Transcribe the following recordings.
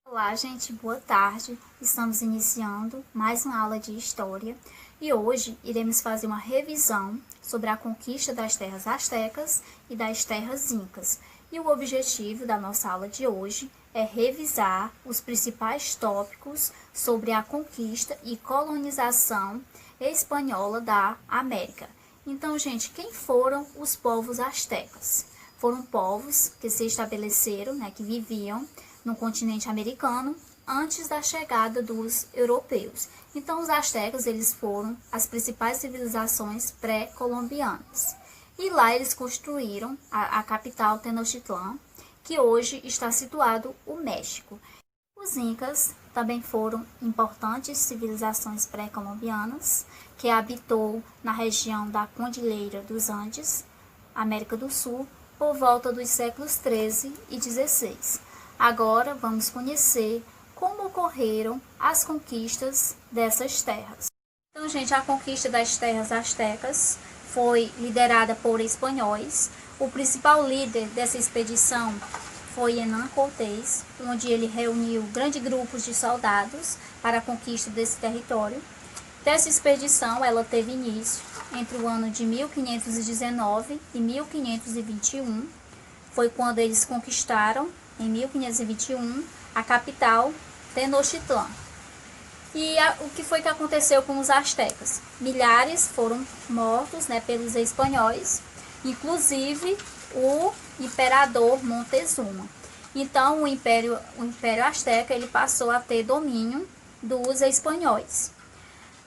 Olá, gente, boa tarde. Estamos iniciando mais uma aula de História e hoje iremos fazer uma revisão sobre a conquista das terras astecas e das terras incas. E o objetivo da nossa aula de hoje é revisar os principais tópicos sobre a conquista e colonização espanhola da América. Então, gente, quem foram os povos astecas? Foram povos que se estabeleceram, que viviam no continente americano antes da chegada dos europeus. Então, os astecas eles foram as principais civilizações pré-colombianas. E lá eles construíram a capital Tenochtitlan, que hoje está situado o México. Os incas também foram importantes civilizações pré-colombianas, que habitou na região da Cordilheira dos Andes, América do Sul, por volta dos séculos 13 e 16. Agora vamos conhecer como ocorreram as conquistas dessas terras. Então, gente, a conquista das terras astecas foi liderada por espanhóis. O principal líder dessa expedição foi Hernán Cortés, onde ele reuniu grandes grupos de soldados para a conquista desse território. Dessa expedição, ela teve início entre o ano de 1519 e 1521. Foi quando eles conquistaram, em 1521, a capital Tenochtitlan. E o que foi que aconteceu com os astecas? Milhares foram mortos pelos espanhóis, inclusive o imperador Montezuma. Então, o Império Asteca ele passou a ter domínio dos espanhóis.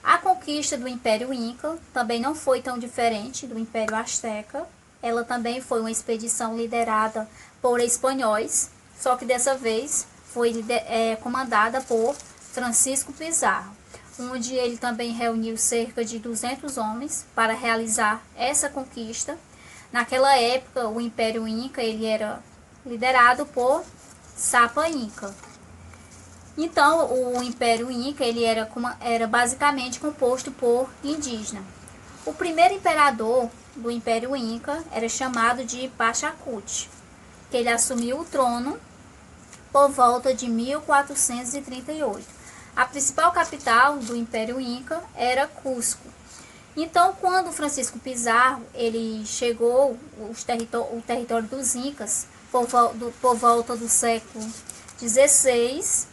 A conquista do Império Inca também não foi tão diferente do Império Asteca. Ela também foi uma expedição liderada por espanhóis, só que dessa vez foi comandada por Francisco Pizarro, onde ele também reuniu cerca de 200 homens para realizar essa conquista. Naquela época, o Império Inca ele era liderado por Sapa Inca. Então, o Império Inca ele era basicamente composto por indígenas. O primeiro imperador do Império Inca era chamado de Pachacuti, que ele assumiu o trono por volta de 1438. A principal capital do Império Inca era Cusco. Então, quando Francisco Pizarro ele chegou o território dos Incas por volta do século XVI,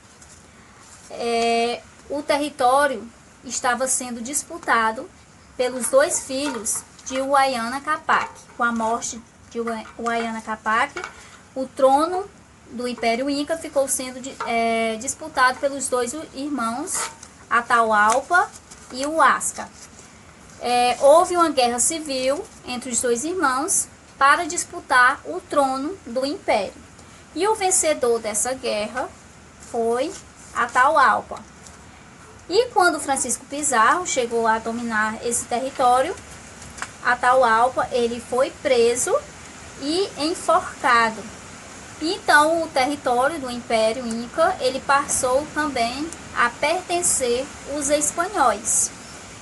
o território estava sendo disputado pelos dois filhos de Huayna Capac. Com a morte de Huayna Capac, o trono do Império Inca ficou sendo disputado pelos dois irmãos, Atahualpa e Huáscar. Houve uma guerra civil entre os dois irmãos para disputar o trono do Império. E o vencedor dessa guerra foi Atahualpa. E quando Francisco Pizarro chegou a dominar esse território, Atahualpa ele foi preso e enforcado. Então, o território do Império Inca ele passou também a pertencer aos espanhóis.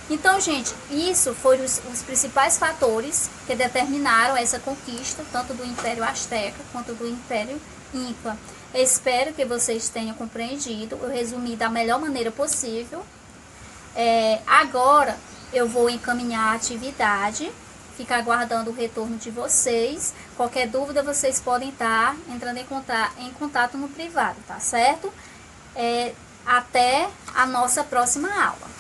Então, gente, isso foram os principais fatores que determinaram essa conquista, tanto do Império Asteca quanto do Império Inca. Espero que vocês tenham compreendido. Eu resumi da melhor maneira possível. Agora, eu vou encaminhar a atividade. Fica aguardando o retorno de vocês. Qualquer dúvida, vocês podem estar entrando em contato no privado, tá certo? Até a nossa próxima aula.